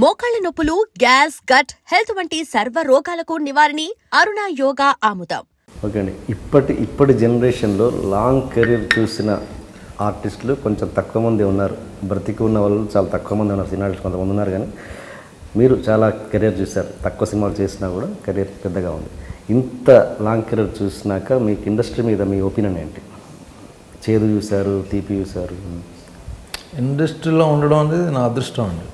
మోకాళ్ల నొప్పులు, gas, gut health వంటి సర్వ రోగాలకు నివారణి అరుణ యోగా ఆముదం. ఓకే అండి. ఇప్పటి జనరేషన్లో లాంగ్ కెరీర్ చూసిన ఆర్టిస్టులు కొంచెం తక్కువ మంది ఉన్నారు. బ్రతికి ఉన్న వాళ్ళు చాలా తక్కువ మంది ఉన్నారు. సినిమా ఆర్టిస్ట్ కొంతమంది ఉన్నారు, కానీ మీరు చాలా కెరీర్ చూశారు. తక్కువ సినిమాలు చేసినా కూడా కెరీర్ పెద్దగా ఉంది. ఇంత లాంగ్ కెరీర్ చూసినాక మీకు ఇండస్ట్రీ మీద మీ ఒపీనియన్ ఏంటి? చేదు చూశారు, తీపి చూశారు. ఇండస్ట్రీలో ఉండడం అనేది నా అదృష్టం అండి.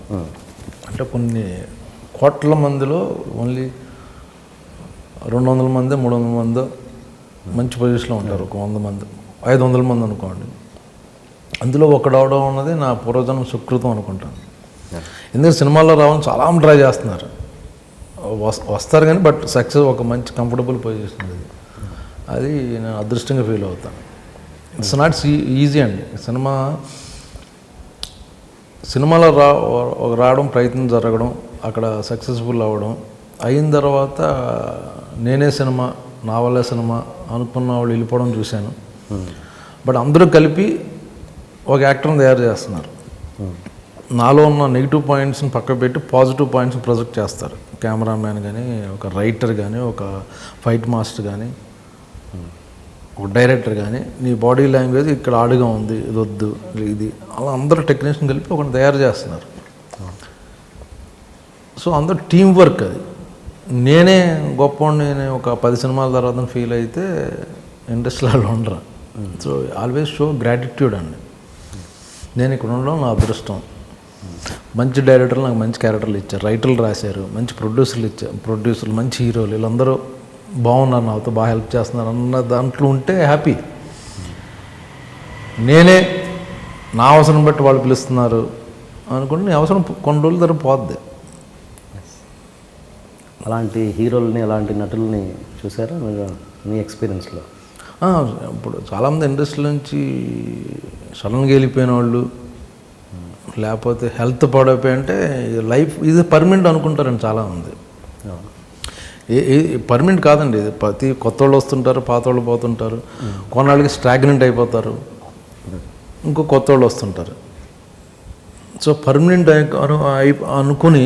అంటే కొన్ని కోట్ల మందిలో ఓన్లీ 200 మంది 300 మంది మంచి పొజిషన్లో ఉంటారు. ఒక 100 మంది 500 మంది అనుకోండి. అందులో ఒకడవడం అన్నది నా పూర్వజన్మ సుకృతం అనుకుంటాను. ఎందుకంటే సినిమాల్లో రావాలని చాలా ట్రై చేస్తున్నారు, వస్తారు కానీ బట్ సక్సెస్ ఒక మంచి కంఫర్టబుల్ పొజిషన్ అది నేను అదృష్టంగా ఫీల్ అవుతాను. ఇట్స్ నాట్ ఈజీ అండి. సినిమాలో రావడం, ప్రయత్నం జరగడం, అక్కడ సక్సెస్ఫుల్ అవ్వడం, అయిన తర్వాత నేనే సినిమా, నా వల్లే సినిమా అనుకున్న వాళ్ళు వెళ్ళిపోవడం చూశాను. బట్ అందరూ కలిపి ఒక యాక్టర్ని తయారు చేస్తున్నారు. నాలో ఉన్న నెగిటివ్ పాయింట్స్ని పక్క పెట్టి పాజిటివ్ పాయింట్స్ని ప్రొజెక్ట్ చేస్తారు. కెమెరామ్యాన్ కానీ, ఒక రైటర్ కానీ, ఒక ఫైట్ మాస్టర్ కానీ, ఒక డైరెక్టర్ కానీ, నీ బాడీ లాంగ్వేజ్ ఇక్కడ ఆడుగా ఉంది, ఇది వద్దు, ఇది అలా అందరూ టెక్నీషియన్ కలిపి ఒకటి తయారు చేస్తున్నారు. సో అందరూ టీం వర్క్. అది నేనే గొప్పవాడిని, నేను ఒక 10 సినిమాల తర్వాత ఫీల్ అయితే ఇండస్ట్రీలో ఉండరా. సో ఆల్వేస్ షో గ్రాటిట్యూడ్ అండి. నేను ఇక్కడ ఉండడం నా అదృష్టం. మంచి డైరెక్టర్లు నాకు మంచి క్యారెక్టర్లు ఇచ్చారు, రైటర్లు రాశారు, మంచి ప్రొడ్యూసర్లు, మంచి హీరోలు, వీళ్ళందరూ బాగున్నారు, నాతో బాగా హెల్ప్ చేస్తున్నారు అన్న దాంట్లో ఉంటే హ్యాపీ. నేనే నా అవసరం బట్టి వాళ్ళు పిలుస్తున్నారు అనుకుంటే నీ అవసరం కొన్ని రోజుల తర్వాత పోద్ది. అలాంటి హీరోలని, అలాంటి నటుల్ని చూసారా మీరు మీ ఎక్స్పీరియన్స్లో? ఇప్పుడు చాలామంది ఇండస్ట్రీ నుంచి సడన్గా వెళ్ళిపోయిన వాళ్ళు, లేకపోతే హెల్త్ పాడైపోయి, అంటే లైఫ్ ఇది పర్మనెంట్ అనుకుంటారండి చాలామంది. పర్మనెంట్ కాదండి ఇది. ప్రతి కొత్త వాళ్ళు వస్తుంటారు, పాత వాళ్ళు పోతుంటారు, కొన్నాళ్ళకి స్టాగ్నెంట్ అయిపోతారు, ఇంకో కొత్త వాళ్ళు వస్తుంటారు. సో పర్మనెంట్ అనుకుని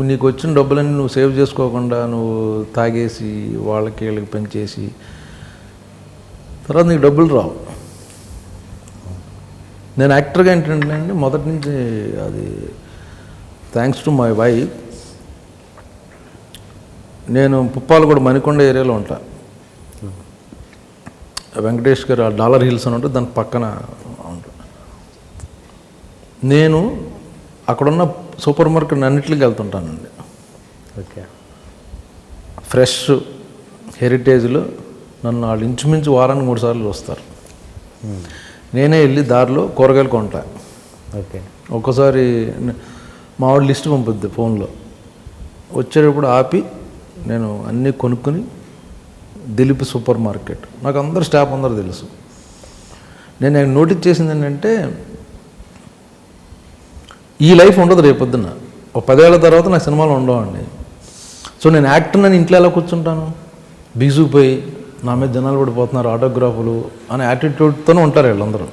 నీకు వచ్చిన డబ్బులన్నీ నువ్వు సేవ్ చేసుకోకుండా నువ్వు తాగేసి వాళ్ళకి వీళ్ళకి పనిచేసి తర్వాత నీకు డబ్బులు రావు. నేను యాక్టర్గా ఏంటంటే అండి, మొదటి నుంచి అది థ్యాంక్స్ టు మై వైఫ్. నేను పుప్పాలగూడ మణికొండ ఏరియాలో ఉంటా. వెంకటేష్ గారు డాలర్ హిల్స్ అని ఉంటే దాని పక్కన ఉంటా. నేను అక్కడున్న సూపర్ మార్కెట్ అన్నింటికి వెళ్తుంటానండి. ఓకే. ఫ్రెష్, హెరిటేజ్లో నన్ను వాళ్ళు ఇంచుమించు వారానికి 3 సార్లు వస్తారు. నేనే వెళ్ళి దారిలో కూరగాయలు కొంటా. ఓకే. ఒక్కోసారి మా వాడు లిస్ట్ పంపుద్ది ఫోన్లో, వచ్చేటప్పుడు ఆపి నేను అన్నీ కొనుక్కొని, దిలీప్ సూపర్ మార్కెట్, నాకు అందరు స్టాఫ్ అందరూ తెలుసు. నేను నోటీస్ చేసింది ఏంటంటే, ఈ లైఫ్ ఉండదు రేపొద్దున. ఒక 10 ఏళ్ళ తర్వాత నాకు సినిమాలు ఉండవండి. సో నేను యాక్టర్ అని ఇంట్లో ఎలా కూర్చుంటాను? బిగుసిపోయి నా మీద జనాలు పడిపోతున్నారు, ఆటోగ్రాఫులు అనే యాటిట్యూడ్తోనే ఉంటారు వీళ్ళందరూ.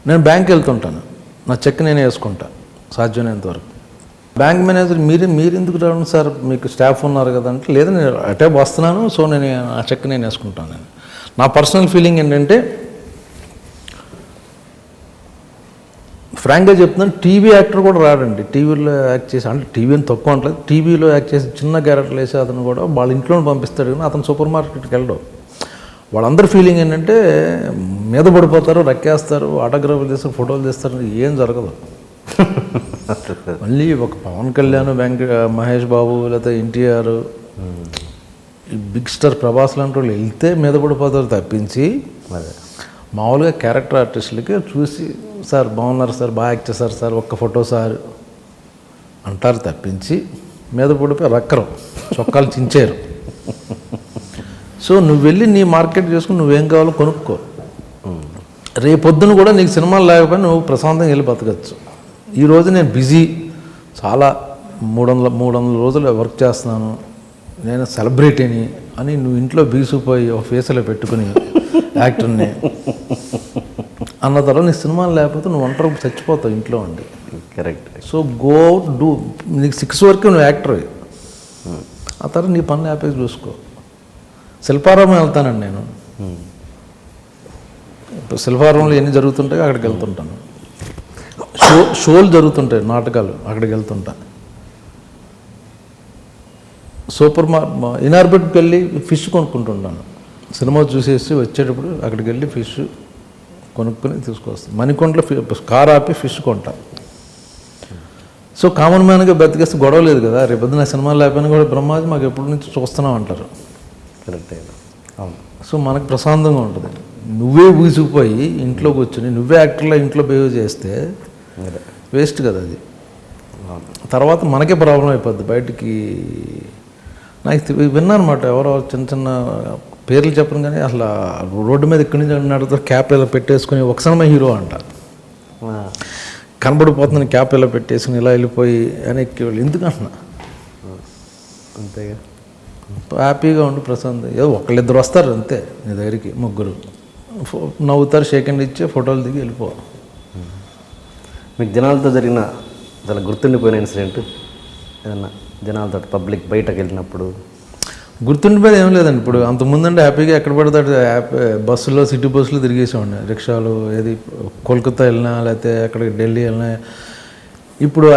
నేను బ్యాంక్కి వెళ్తుంటాను, నా చెక్ నేనే వేసుకుంటా సాధ్యమైనంత వరకు. బ్యాంక్ మేనేజర్ మీరు ఎందుకు రావడం సార్, మీకు స్టాఫ్ ఉన్నారు కదా అంటే, లేదా నేను అటే వస్తున్నాను, సో నేను ఆ చెక్ నేను వేసుకుంటాను. నేను నా పర్సనల్ ఫీలింగ్ ఏంటంటే, ఫ్రాంక్గా చెప్తున్నాను, టీవీ యాక్టర్ కూడా రాడండి. టీవీలో యాక్ట్ చేసి, అంటే టీవీ అని తక్కువ అంటలేదు, టీవీలో యాక్ట్ చేసి చిన్న క్యారెక్టర్లు వేసి అతను కూడా వాళ్ళ ఇంట్లో పంపిస్తాడు, కానీ అతను సూపర్ మార్కెట్కి వెళ్ళడం. వాళ్ళందరి ఫీలింగ్ ఏంటంటే మీద పడిపోతారు, రక్కేస్తారు, ఆటోగ్రాఫ్లు తీస్తారు, ఫోటోలు తీస్తారు, ఏం జరగదు. మళ్ళీ ఒక పవన్ కళ్యాణ్, మహేష్ బాబు, లేకపోతే ఎన్టీఆర్, ఈ బిగ్ స్టార్ ప్రభాస్ లాంటి వాళ్ళు వెళ్తే మీద పడిపోతారు తప్పించి, మామూలుగా క్యారెక్టర్ ఆర్టిస్టులకి చూసి సార్ బాగున్నారు సార్, బాగా యాక్ట్ చేశారు సార్, ఒక్క ఫోటో సార్ అంటారు తప్పించి మీద పడిపోయి రక్కరు, చొక్కాలు చించారు. సో నువ్వు వెళ్ళి నీ మార్కెట్ చేసుకుని నువ్వేం కావాలో కొనుక్కో. రేపొద్దున కూడా నీకు సినిమాలు లేకపోయినా నువ్వు ప్రశాంతంగా వెళ్ళి బతకచ్చు. ఈరోజు నేను బిజీ, చాలా 300 రోజులు వర్క్ చేస్తున్నాను, నేను సెలబ్రిటీని అని నువ్వు ఇంట్లో బీసిపోయి ఒక ఫేస్లో పెట్టుకుని యాక్టర్ని అన్న తర్వాత నీ సినిమాలు లేకపోతే నువ్వు ఒంటరి చచ్చిపోతావు ఇంట్లో ఉండి. కరెక్ట్. సో గో డూ, నీకు 6 వరకు నువ్వు యాక్టర్, ఆ తర్వాత నీ పనులు హ్యాపీగా చూసుకో. శిల్పారామం వెళ్తానండి నేను, ఇప్పుడు శిల్పారామంలో ఎన్ని జరుగుతుంటాయో అక్కడికి వెళ్తుంటాను. షోలు జరుగుతుంటాయి, నాటకాలు, అక్కడికి వెళ్తుంటా. ఇనార్బిట్కి వెళ్ళి ఫిష్ కొనుక్కుంటుంటాను. సినిమా చూసేసి వచ్చేటప్పుడు అక్కడికి వెళ్ళి ఫిష్ కొనుక్కొని తీసుకొస్తాను. మణికొండలో కార్ ఆపి ఫిష్ కొంటా. సో కామన్ మ్యాన్గా బతికేస్తే గొడవ లేదు కదా. రేపు నా సినిమాలు లేకపోయినా కూడా బ్రహ్మాజీ మాకు ఎప్పటి నుంచి చూస్తున్నాం అంటారు. కరెక్ట్. అవును. సో మనకు ప్రశాంతంగా ఉంటుంది. నువ్వే ఊసిపోయి ఇంట్లోకి వచ్చి నువ్వే యాక్టర్లో ఇంట్లో బిహేవ్ చేస్తే వేస్ట్ కదా అది. తర్వాత మనకే ప్రాబ్లం అయిపోద్ది. బయటికి నాకు విన్నానమాట, ఎవరో చిన్న చిన్న పేర్లు చెప్పను కానీ అసలు రోడ్డు మీద ఇక్కడి నుంచి నడుతారు, క్యాప్ ఇలా పెట్టేసుకుని ఒక సినిమా హీరో అంట, కనబడిపోతుంది క్యాప్ ఇలా పెట్టేసుకుని ఇలా వెళ్ళిపోయి అని ఎందుకంటున్నా. అంతేగా, హ్యాపీగా ఉండి ప్రశాంత్. ఏదో ఒకళ్ళిద్దరు వస్తారు అంతే నీ దగ్గరికి, ముగ్గురు నవ్వుతారు, షేక్ హ్యాండ్ ఇచ్చే ఫోటోలు దిగి వెళ్ళిపో. మీకు జనాలతో జరిగిన చాలా గుర్తుండిపోయిన ఇన్సిడెంట్ ఏదన్నా, జనాలతో పబ్లిక్ బయటకు వెళ్ళినప్పుడు? గుర్తుండిపోయేది ఏం లేదండి. ఇప్పుడు అంతకుముందంటే హ్యాపీగా ఎక్కడ పడతాడు బస్సులో, సిటీ బస్సులో తిరిగేసేవాడిని, రిక్షాలు, ఏది కోల్కతా వెళ్ళినా లేకపోతే అక్కడికి ఢిల్లీ వెళ్ళినా. ఇప్పుడు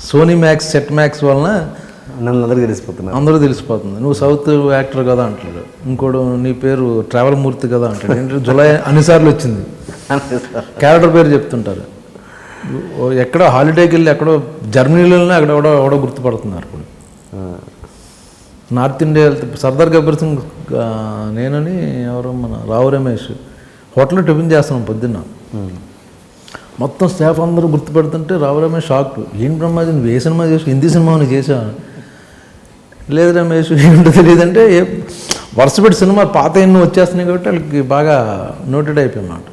సోనీ మ్యాక్స్, సెట్ మ్యాక్స్ వలన నన్ను అందరూ తెలిసిపోతుంది. నువ్వు సౌత్ యాక్టర్ కదా అంటాడు, ఇంకోడు నీ పేరు ట్రావెల్ మూర్తి కదా అంటాడు. ఏంటంటే జులై అన్నిసార్లు వచ్చింది, క్యారెక్టర్ పేరు చెప్తుంటారు. ఎక్కడో హాలిడేకి వెళ్ళి ఎక్కడో జర్మనీలో వెళ్ళినా అక్కడ ఎవడో గుర్తుపడుతున్నారు. ఇప్పుడు నార్త్ ఇండియా వెళ్తే సర్దార్ గబ్బర్ సింగ్ నేనని ఎవరో మన రావు రమేష్ హోటల్లో టిఫిన్ చేస్తున్నాం పొద్దున్న, మొత్తం స్టాఫ్ అందరూ గుర్తుపెడుతుంటే రావు రమేష్ షాక్. ఏం బ్రహ్మాజీ నువ్వు ఏ సినిమా చేసావు, హిందీ సినిమా నువ్వు చేసావు? లేదు రమేష్ ఏంటో తెలియదంటే వరుసపెట్టి సినిమా పాత ఎన్నో వచ్చేస్తున్నాయి కాబట్టి వాళ్ళకి బాగా నోటెడ్ అయిపోయినమాట.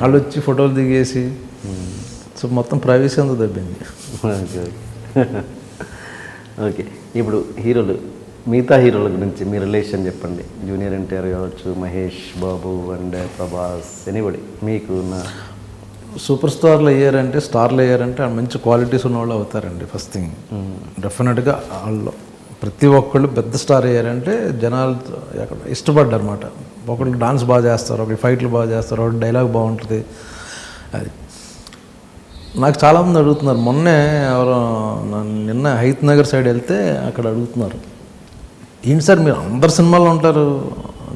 వాళ్ళు వచ్చి ఫోటోలు దిగేసి, సో మొత్తం ప్రైవసీ అంతా దబ్బింది. ఓకే, ఇప్పుడు హీరోలు, మిగతా హీరోల గురించి మీ రిలేషన్ చెప్పండి. జూనియర్ ఎన్టీఆర్ కావచ్చు, మహేష్ బాబు అండ్ ప్రభాస్, ఎనీబడి మీకు ఉన్న సూపర్ స్టార్లు అయ్యారంటే మంచి క్వాలిటీస్ ఉన్న వాళ్ళు అవుతారండి. ఫస్ట్ థింగ్ డెఫినెట్గా వాళ్ళు ప్రతి ఒక్కళ్ళు పెద్ద స్టార్ అయ్యారంటే జనాలు అక్కడ ఇష్టపడ్డారు అన్నమాట. ఒకళ్ళు డాన్స్ బాగా చేస్తారు, ఒకళ్ళు ఫైట్లు బాగా చేస్తారు, ఒకళ్ళు డైలాగ్ బాగుంటుంది. అది నాకు చాలామంది అడుగుతున్నారు. మొన్నే ఎవరో నిన్న హైత్ నగర్ సైడ్ వెళ్తే అక్కడ అడుగుతున్నారు, ఏంటి సార్ మీరు అందరు సినిమాల్లో ఉంటారు,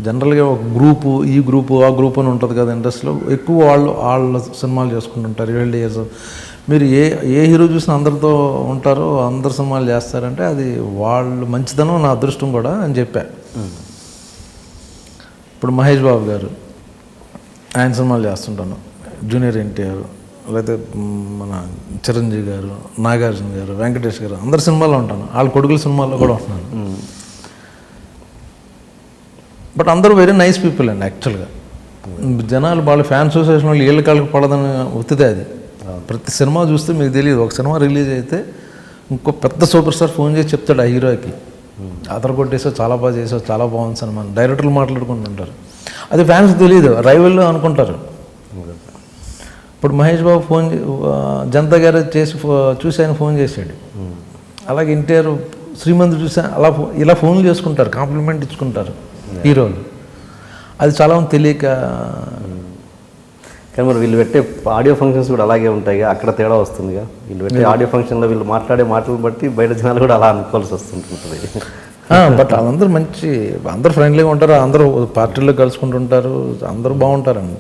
జనరల్గా ఒక గ్రూపు, ఈ గ్రూపు ఆ గ్రూప్ అని ఉంటుంది కదా ఇండస్ట్రీలో, ఎక్కువ వాళ్ళ సినిమాలు చేసుకుంటుంటారు 7 years. మీరు ఏ హీరో చూసినా అందరితో ఉంటారో, అందరు సినిమాలు చేస్తారంటే అది వాళ్ళు మంచిదనం, నా అదృష్టం కూడా అని చెప్పా. ఇప్పుడు మహేష్ బాబు గారు, ఆయన సినిమాలు చేస్తుంటాను, జూనియర్ ఎన్టీఆర్, లేకపోతే మన చిరంజీవి గారు, నాగార్జున గారు, వెంకటేష్ గారు, అందరు సినిమాల్లో ఉంటాను, వాళ్ళ కొడుకుల సినిమాల్లో కూడా ఉంటున్నాను. బట్ అందరూ వెరీ నైస్ పీపుల్ అండి. యాక్చువల్గా జనాలు వాళ్ళ ఫ్యాన్ అసోసియేషన్ వాళ్ళు ఏళ్ళ కాళ్ళకి పడదని ఒత్తితే అది. ప్రతి సినిమా చూస్తే మీకు తెలియదు, ఒక సినిమా రిలీజ్ అయితే ఇంకో పెద్ద సూపర్ స్టార్ ఫోన్ చేసి చెప్తాడు ఆ హీరోకి, అతను కొట్టేసావు, చాలా బాగా చేసావు, చాలా బాగుంది సినిమా, డైరెక్టర్లు మాట్లాడుకుంటుంటారు. అది ఫ్యాన్స్ తెలియదు, రైవల్ అనుకుంటారు. ఇప్పుడు మహేష్ బాబు జనతా గారు చూసి ఆయన ఫోన్ చేశాడు. అలాగే ఎన్టీఆర్ శ్రీమంత్ చూసి ఇలా ఫోన్లు చేసుకుంటారు, కాంప్లిమెంట్ ఇచ్చుకుంటారు హీరోలు. అది చాలా తెలియక. కానీ మరి వీళ్ళు పెట్టే ఆడియో ఫంక్షన్స్ కూడా అలాగే ఉంటాయి, అక్కడ తేడా వస్తుందిగా. వీళ్ళు పెట్టే ఆడియో ఫంక్షన్లో వీళ్ళు మాట్లాడే మాటలు బట్టి బయట జనాలు కూడా అలా అనుకోవాల్సి వస్తుంటుంది. బట్ వాళ్ళందరూ అందరూ ఫ్రెండ్లీగా ఉంటారు, అందరూ పార్టీల్లో కలుసుకుంటుంటారు, అందరూ బాగుంటారండి.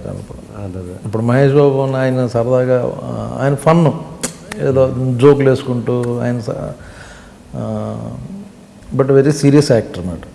ఇప్పుడు మహేష్ బాబు ఆయన సరదాగా, ఆయన ఫన్, ఏదో జోకులు వేసుకుంటూ ఆయన, బట్ వెరీ సీరియస్ యాక్టర్ అన్నమాట.